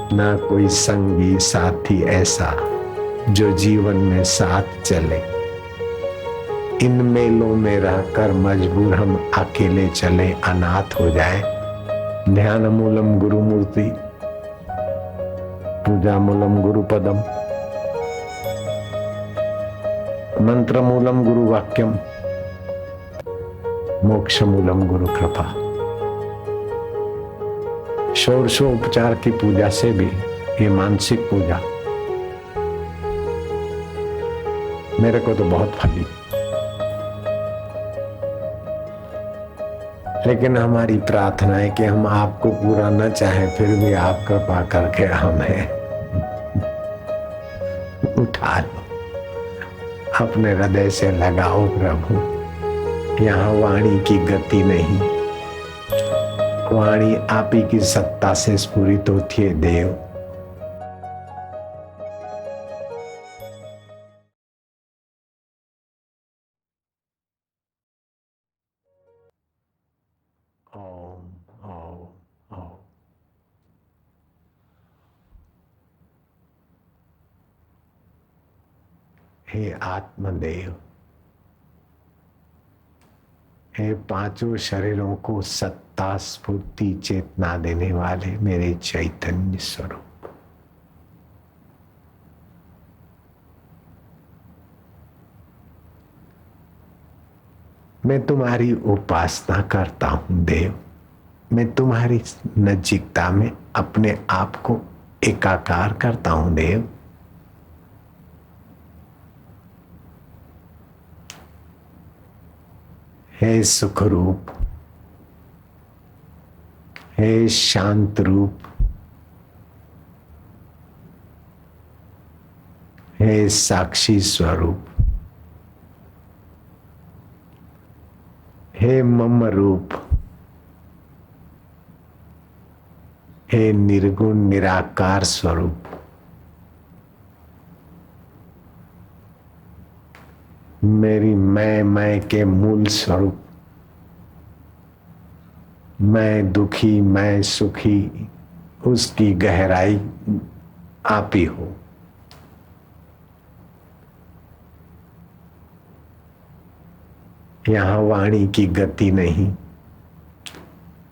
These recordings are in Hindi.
ना कोई संगी साथी ऐसा जो जीवन में साथ चले। इन मेलों में रहकर मजबूर हम अकेले चले, अनाथ हो जाए। ध्यान मूलम गुरु मूर्ति, पूजा मूलम गुरु पदम, मंत्र मूलम गुरु वाक्यम, मोक्ष मूलम गुरु कृपा। षोडशोपचार की पूजा से भी ये मानसिक पूजा मेरे को तो बहुत फली, लेकिन हमारी प्रार्थना है कि हम आपको पूरा न चाहे फिर भी आप कृपा करके हमें उठा लो, अपने हृदय से लगाओ प्रभु। यहाँ वाणी की गति नहीं, वाणी आप ही की सत्ता से स्फुरित होती है देव। ओम ओम ओम। हे आत्मदेव, हे पांचों शरीरों को सत्ता स्फूर्ति चेतना देने वाले मेरे चैतन्य स्वरूप, मैं तुम्हारी उपासना करता हूं देव। मैं तुम्हारी नजीकता में अपने आप को एकाकार करता हूं देव। हे सुख रूप, हे शांत रूप, हे साक्षी स्वरूप, हे मम रूप, हे निर्गुण निराकार स्वरूप, मेरी मैं के मूल स्वरूप, मैं दुखी मैं सुखी उसकी गहराई आप ही हो। यहाँ वाणी की गति नहीं,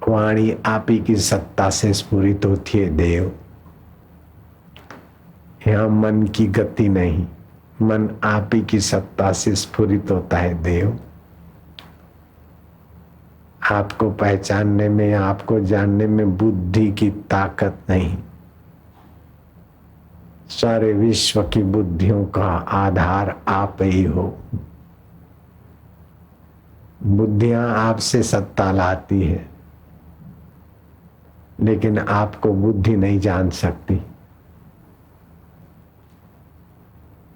वाणी आप ही की सत्ता से स्फुरित होती है देव। यहाँ मन की गति नहीं, मन आप ही की सत्ता से स्फुरित होता है देव। आपको पहचानने में, आपको जानने में बुद्धि की ताकत नहीं, सारे विश्व की बुद्धियों का आधार आप ही हो। बुद्धियां आपसे सत्ता लाती है, लेकिन आपको बुद्धि नहीं जान सकती।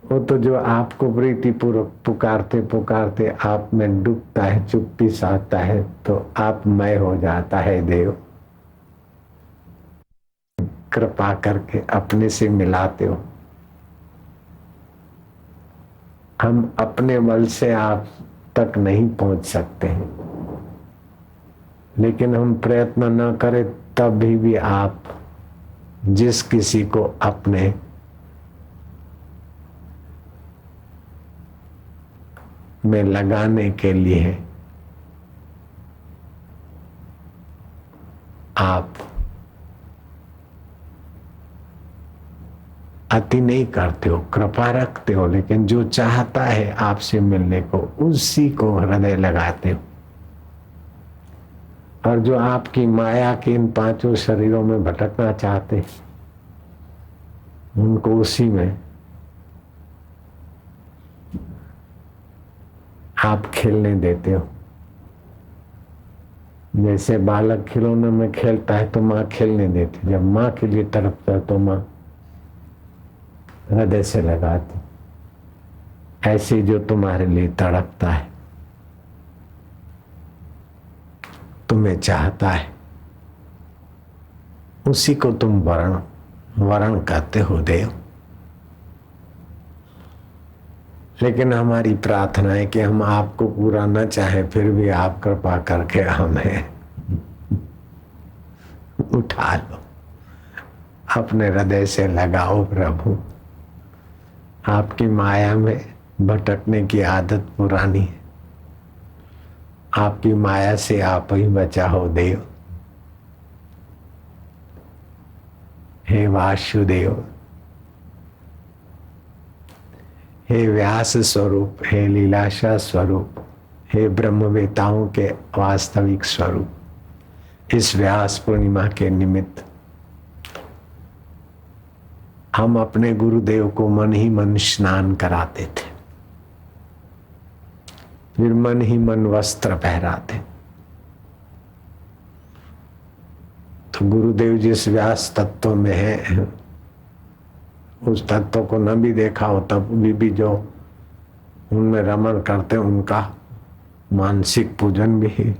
वो तो जो आपको प्रीति पूर्वक पुकारते पुकारते आप में डूबता है, चुप्पी साता है, तो आप मय हो जाता है देव। कृपा करके अपने से मिलाते हो। हम अपने बल से आप तक नहीं पहुंच सकते हैं, लेकिन हम प्रयत्न न करें तभी भी आप जिस किसी को अपने में लगाने के लिए आप अति नहीं करते हो, कृपा रखते हो, लेकिन जो चाहता है आपसे मिलने को उसी को हृदय लगाते हो। और जो आपकी माया के इन पांचों शरीरों में भटकना चाहते हैं, उनको उसी में आप खेलने देते हो। जैसे बालक खिलौने में खेलता है तो माँ खेलने देती, जब माँ के लिए तड़पता है तो माँ हृदय से लगाती। ऐसे जो तुम्हारे लिए तड़पता है, तुम्हें चाहता है, उसी को तुम वरण करते हो देव। लेकिन हमारी प्रार्थना है कि हम आपको पूरा न चाहे फिर भी आप कृपा करके हमें उठा लो, अपने हृदय से लगाओ प्रभु। आपकी माया में भटकने की आदत पुरानी है, आपकी माया से आप ही बचाओ देव। हे वासुदेव, हे व्यास स्वरूप, हे लीलाशा स्वरूप, हे ब्रह्मवेताओं के वास्तविक स्वरूप, इस व्यास पूर्णिमा के निमित्त हम अपने गुरुदेव को मन ही मन स्नान कराते थे, फिर मन ही मन वस्त्र पहराते। तो गुरुदेव जिस व्यास तत्व में है, उस तत्व को न भी देखा हो तब भी जो उनमें रमण करते उनका मानसिक पूजन भी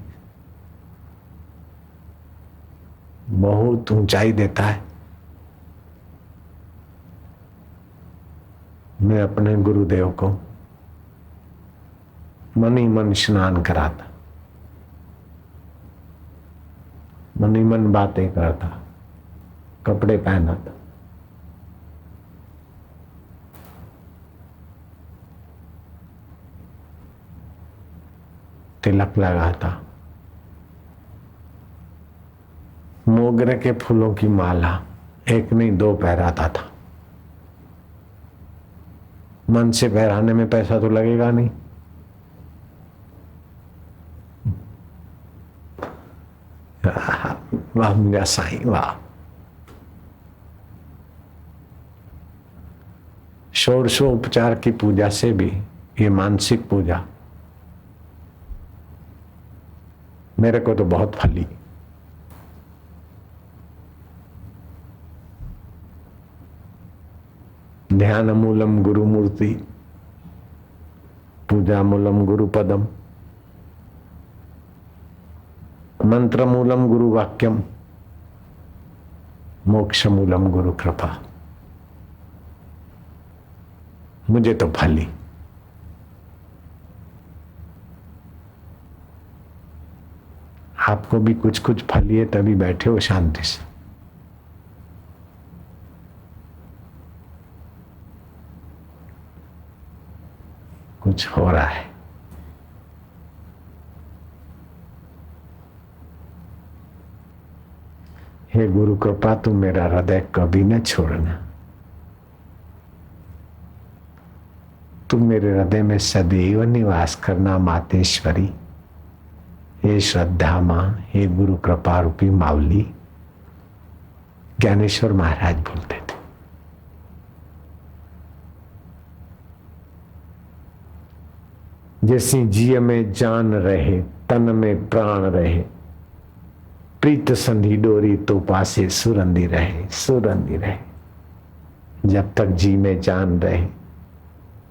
बहुत ऊंचाई देता है। मैं अपने गुरुदेव को मन ही मन स्नान कराता, मन ही मन बातें करता, कपड़े पहनाता, तिलक लगाता, मोगरे के फूलों की माला एक नहीं दो पहराता था। मन से पहराने में पैसा तो लगेगा नहीं, वाह मेरा साईं वाह। षोडशोपचार की पूजा से भी ये मानसिक पूजा मेरे को तो बहुत फली। ध्यान मूलम गुरु मूर्ति, पूजा मूलम गुरु पदम, मंत्र मूलम गुरु वाक्यम, मोक्ष मूलम गुरु कृपा। मुझे तो फली। आपको भी कुछ कुछ फलिए तभी बैठे हो शांति से। कुछ हो रहा है। हे गुरु कृपा, तू मेरा हृदय कभी न छोड़ना। तू मेरे हृदय में सदैव निवास करना मातेश्वरी। हे श्रद्धा मां, हे गुरु कृपा रूपी मावली। ज्ञानेश्वर महाराज बोलते थे। जैसी जिय में जान रहे, तन में प्राण रहे, प्रीत संधि डोरी तो पासे सुरंदी रहे, सुरंदी रहे। जब तक जी में जान रहे,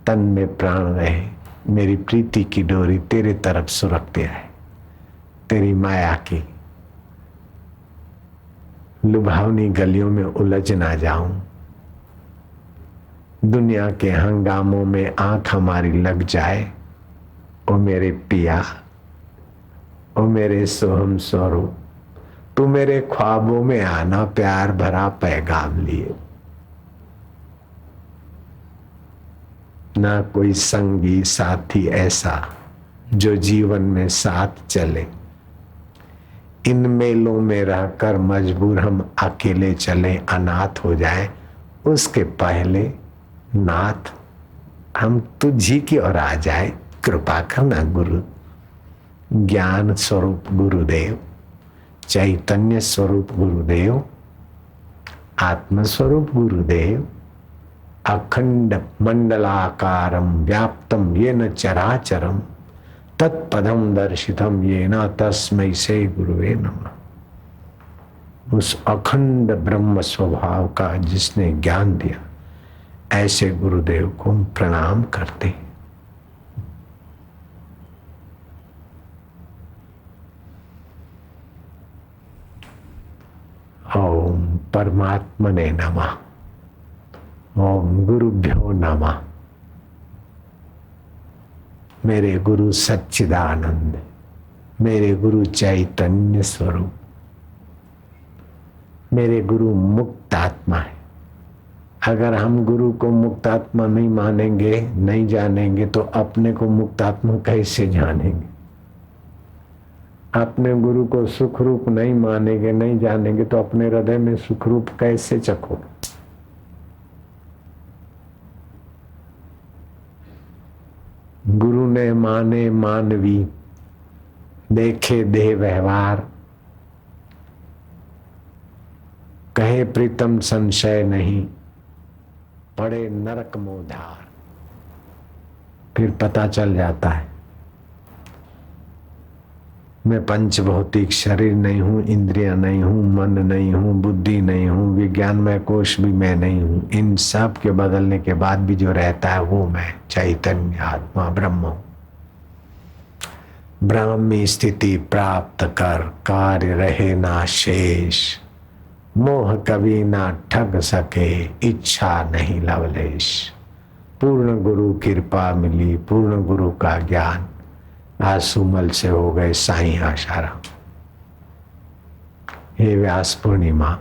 तन में प्राण रहे, मेरी प्रीति की डोरी तेरे तरफ सुरखती रहे। तेरी माया की लुभावनी गलियों में उलझ ना जाऊं। दुनिया के हंगामों में आंख हमारी लग जाए। ओ मेरे पिया, ओ मेरे सोहम स्वरूप, तू मेरे ख्वाबों में आना, प्यार भरा पैगाम लिए। ना कोई संगी साथी ऐसा जो जीवन में साथ चले। इन मेलों में रहकर मजबूर हम अकेले चले, अनाथ हो जाए उसके पहले नाथ हम तुझी की ओर आ जाए। कृपा करना गुरु। ज्ञान स्वरूप गुरुदेव, चैतन्य स्वरूप गुरुदेव, आत्म स्वरूप गुरुदेव, अखंड मंडलाकारम व्याप्तम येन चराचरम तत्पदम दर्शितम येन तस्मै से गुरुवे नमः। उस अखंड ब्रह्म स्वभाव का जिसने ज्ञान दिया, ऐसे गुरुदेव को हम प्रणाम करते। ओम परमात्मने नमः। ओम गुरुभ्यो नमः। मेरे गुरु सच्चिदानंद, मेरे गुरु चैतन्य स्वरूप, मेरे गुरु मुक्त आत्मा है। अगर हम गुरु को मुक्त आत्मा नहीं मानेंगे, नहीं जानेंगे, तो अपने को मुक्त आत्मा कैसे जानेंगे? अपने गुरु को सुख रूप नहीं मानेंगे, नहीं जानेंगे, तो अपने हृदय में सुख रूप कैसे चखोगे? गुरु ने माने मानवी, देखे देह व्यवहार, कहे प्रीतम संशय नहीं, पड़े नरक मोधार। फिर पता चल जाता है मैं पंच भौतिक शरीर नहीं हूं, इंद्रियां नहीं हूं, मन नहीं हूं, बुद्धि नहीं हूं, विज्ञानमय कोश भी मैं नहीं हूं। इन सब के बदलने के बाद भी जो रहता है वो मैं चैतन्य आत्मा ब्रह्म हूं। ब्राह्मी स्थिति प्राप्त कर, कार्य रहे ना शेष, मोह कभी ना ठग सके, इच्छा नहीं लवलेश। पूर्ण गुरु कृपा मिली, पूर्ण गुरु का ज्ञान, आसुमल से हो गए साईं आशाराम। हे व्यास पूर्णिमा,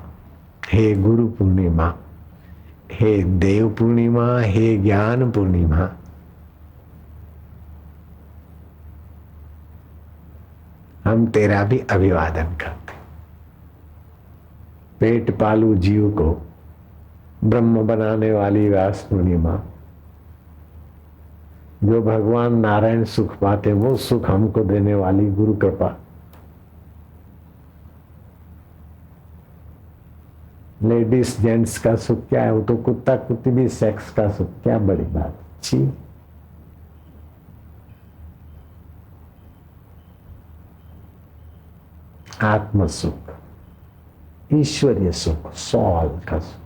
हे गुरु पूर्णिमा, हे देव पूर्णिमा, हे ज्ञान पूर्णिमा, हम तेरा भी अभिवादन करते। पेट पालू जीव को ब्रह्म बनाने वाली व्यास पूर्णिमा, जो भगवान नारायण सुख पाते वो सुख हमको देने वाली गुरु कृपा। लेडीज जेंट्स का सुख क्या है? वो तो कुत्ता कुत्ती भी सेक्स का सुख, क्या बड़ी बात। छी, आत्म सुख, ईश्वरीय सुख, सॉल का सुख।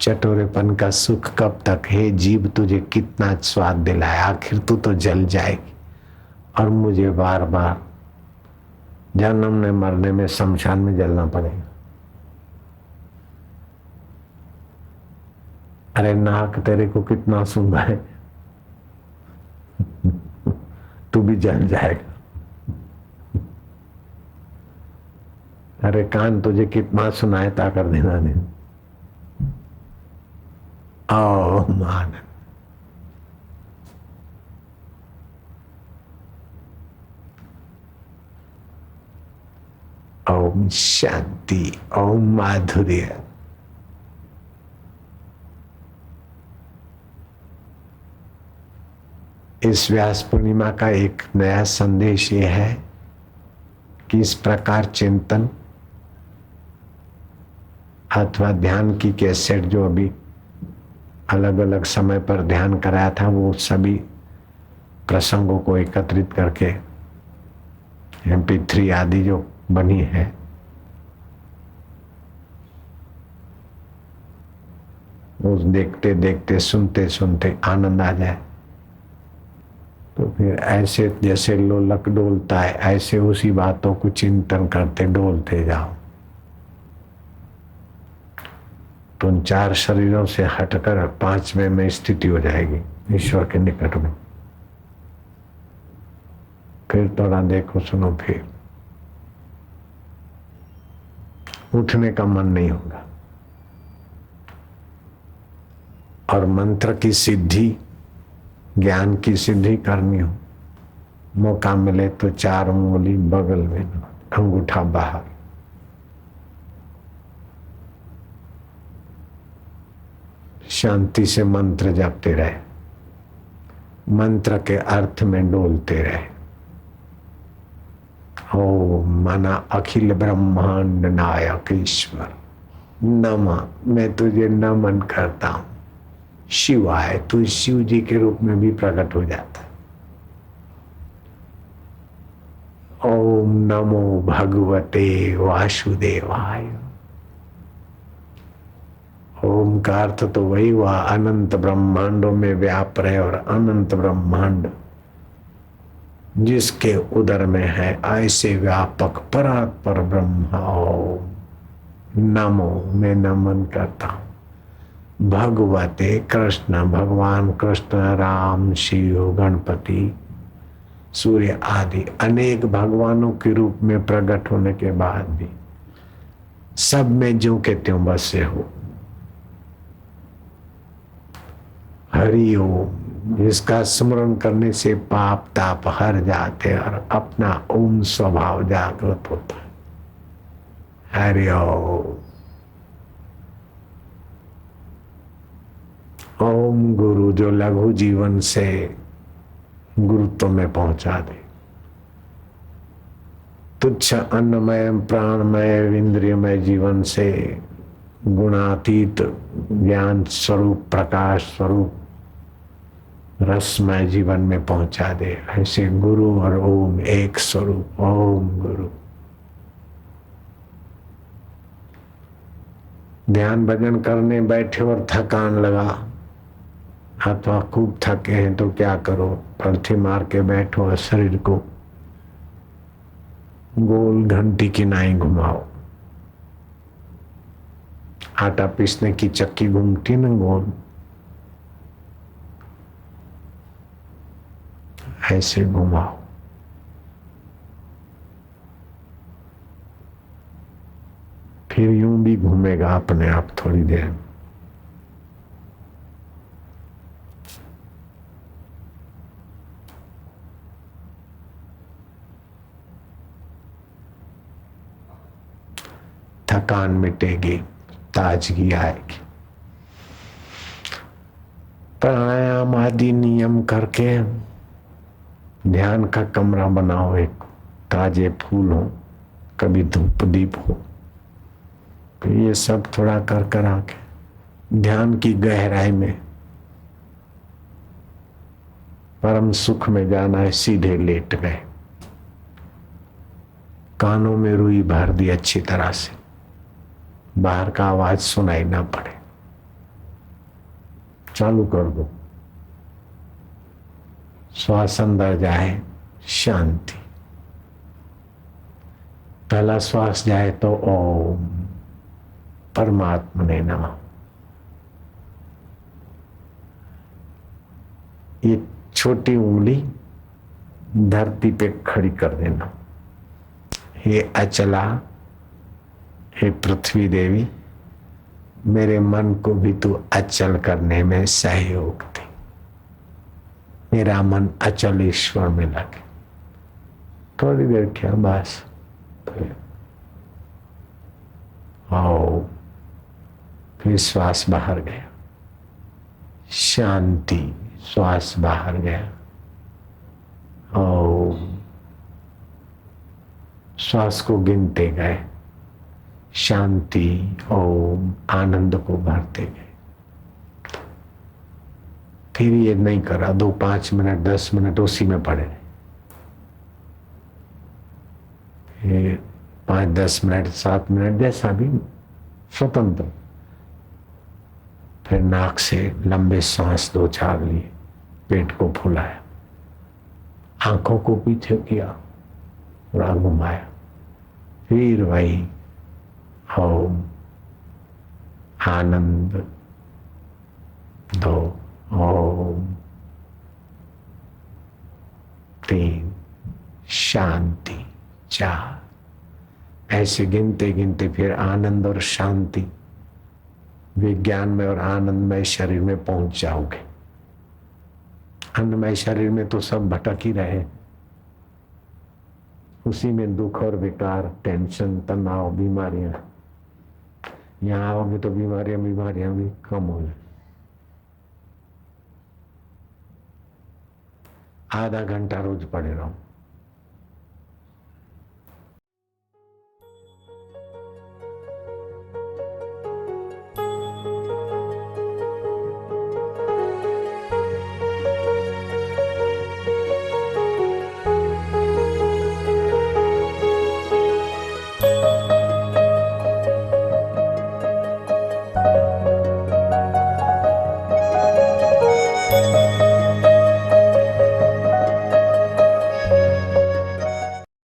चटोरेपन का सुख कब तक? हे जीव, तुझे कितना स्वाद दिलाए, आखिर तू तो जल जाएगी और मुझे बार बार जन्मने मरने में शमशान में जलना पड़ेगा। अरे नाक तेरे को कितना सूंघा है, तू भी जल जाएगा। अरे कान तुझे कितना सुनाए ताकर देना दे। ओम आनंद, ओम शांति, ओम माधुर्य। इस व्यास पूर्णिमा का एक नया संदेश ये है कि इस प्रकार चिंतन अथवा ध्यान की कैसेट जो अभी अलग अलग समय पर ध्यान कराया था, वो सभी प्रसंगों को एकत्रित करके MP3 आदि जो बनी है, उस देखते देखते सुनते सुनते आनंद आ जाए, तो फिर ऐसे जैसे लोलक डोलता है ऐसे उसी बातों को चिंतन करते डोलते जाओ। तो उन चार शरीरों से हटकर पांचवें में स्थिति हो जाएगी, ईश्वर के निकट में। फिर थोड़ा देखो सुनो, फिर उठने का मन नहीं होगा। और मंत्र की सिद्धि, ज्ञान की सिद्धि करनी हो, मौका मिले तो चार उंगली बगल में, अंगूठा बाहर, शांति से मंत्र जपते रहे, मंत्र के अर्थ में डोलते रहे। ओ मना अखिल ब्रह्मांड नायक ईश्वर नमा, मैं तुझे नमन करता हूं। शिवाय, तू शिव जी के रूप में भी प्रकट हो जाता। ओम नमो भगवते वासुदेवाय। ओम का अर्थ तो वही हुआ, अनंत ब्रह्मांडों में व्याप रहे, और अनंत ब्रह्मांड जिसके उदर में है ऐसे व्यापक परात्पर ब्रह्मा। ओम नमो, मैं नमन करता हूं। भगवते कृष्ण, भगवान कृष्ण, राम, शिव, गणपति, सूर्य आदि अनेक भगवानों के रूप में प्रकट होने के बाद भी सब में ज्यों के त्यों बसे हो। हरि ओम, जिसका स्मरण करने से पाप ताप हर जाते और अपना ओम स्वभाव जागृत होता है। हरि ओम। ओम गुरु जो लघु जीवन से गुरुत्व में पहुंचा दे, तुच्छ अन्नमय प्राणमय इंद्रियमय जीवन से गुणातीत ज्ञान स्वरूप प्रकाश स्वरूप रसमय जीवन में पहुंचा दे। ऐसे गुरु और ओम एक स्वरूप। ओम गुरु। ध्यान भजन करने बैठे और थकान लगा, अथवा खूब थके हैं तो क्या करो, पलथी मार के बैठो और शरीर को गोल घंटी की नाई घुमाओ। आटा पीसने की चक्की घूमती ना गोल, ऐसे घुमाओ। फिर यूं भी घूमेगा अपने आप थोड़ी देर। थकान मिटेगी, ताजगी आएगी। प्राणायाम आदि नियम करके ध्यान का कमरा बनाओ, एक ताजे फूल हो, कभी धूप दीप हो। फिर ये सब थोड़ा कर कर आके ध्यान की गहराई में परम सुख में जाना है। सीधे लेट गए, कानों में रुई भर दी अच्छी तरह से, बाहर का आवाज सुनाई ना पड़े। चालू कर दो, श्वास अंदर जाए, शांति। पहला श्वास जाए तो ओम परमात्मने नमः। ये छोटी उंगली धरती पे खड़ी कर देना। हे अचला, हे पृथ्वी देवी, मेरे मन को भी तू अचल करने में सहयोग दे। मेरा मन अचल ईश्वर में लगे। थोड़ी देर क्या बस। आओ, फिर श्वास बाहर गया, शांति। श्वास बाहर गया, ओम। श्वास को गिनते गए, शांति, ओम। आनंद को भरते गए। फिर ये नहीं करा, 2-5 मिनट 10 मिनट उसी में पड़े, 5-10 मिनट 7 मिनट जैसा भी स्वतंत्र। फिर नाक से लंबे सांस 2-4 लिए, पेट को फुलाया, आंखों को पीछे किया, थोड़ा घुमाया। फिर वही ओम, आनंद 2, ओम 3, शांति 4। ऐसे गिनते गिनते फिर आनंद और शांति, विज्ञान में और आनंदमय शरीर में पहुंच जाओगे। अन्नमय शरीर में तो सब भटक ही रहे, उसी में दुख और विकार, टेंशन, तनाव, बीमारियां। यहाँ आओगे तो बीमारियां भी कम हो जाए। आधा घंटा रोज पड़े रहो।